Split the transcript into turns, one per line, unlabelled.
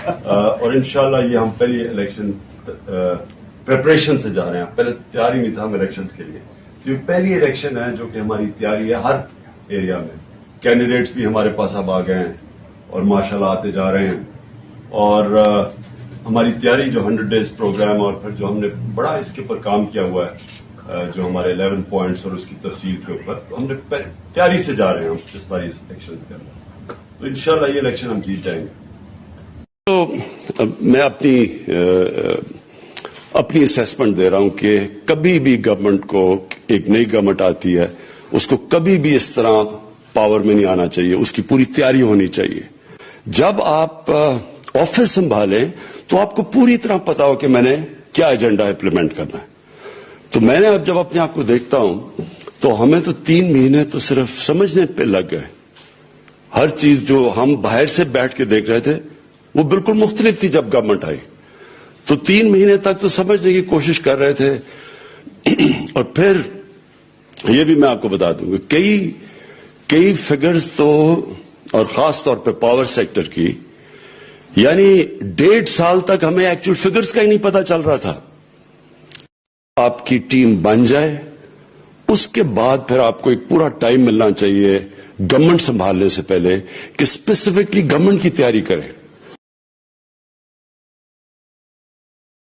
اور انشاءاللہ یہ ہم پہلی الیکشن پریپریشن سے جا رہے ہیں. پہلے تیاری نہیں تھا ہم الیکشنز کے لیے. یہ پہلی الیکشن ہے جو کہ ہماری تیاری ہے ہر ایریا میں. کینڈیڈیٹس بھی ہمارے پاس اب آ گئے ہیں اور ماشاءاللہ آتے جا رہے ہیں. اور ہماری تیاری جو 100 ڈیز پروگرام اور پھر جو ہم نے بڑا اس کے اوپر کام کیا ہوا ہے جو ہمارے 11 پوائنٹس اور اس کی تفصیل کے اوپر, تو ہم نے تیاری سے جا رہے ہیں ہم اس باری الیکشن کے اندر. تو انشاءاللہ یہ الیکشن ہم جیت جائیں گے.
تو میں اپنی اسیسمنٹ دے رہا ہوں کہ کبھی بھی گورنمنٹ کو, ایک نئی گورنمنٹ آتی ہے, اس کو کبھی بھی اس طرح پاور میں نہیں آنا چاہیے. اس کی پوری تیاری ہونی چاہیے. جب آپ آفس سنبھالیں تو آپ کو پوری طرح پتا ہو کہ میں نے کیا ایجنڈا امپلیمنٹ کرنا ہے. تو میں نے اب جب اپنے آپ کو دیکھتا ہوں تو ہمیں تو 3 مہینے تو صرف سمجھنے پہ لگ گئے. ہر چیز جو ہم باہر سے بیٹھ کے دیکھ رہے تھے وہ بالکل مختلف تھی جب گورنمنٹ آئی. تو 3 مہینے تک تو سمجھنے کی کوشش کر رہے تھے. اور پھر یہ بھی میں آپ کو بتا دوں کہ کئی فگرز تو, اور خاص طور پہ پاور سیکٹر کی, یعنی 1.5 سال تک ہمیں ایکچوئل فگرز کا ہی نہیں پتا چل رہا تھا. آپ کی ٹیم بن جائے اس کے بعد پھر آپ کو ایک پورا ٹائم ملنا چاہیے گورنمنٹ سنبھالنے سے پہلے کہ اسپیسیفکلی گورنمنٹ کی تیاری کریں.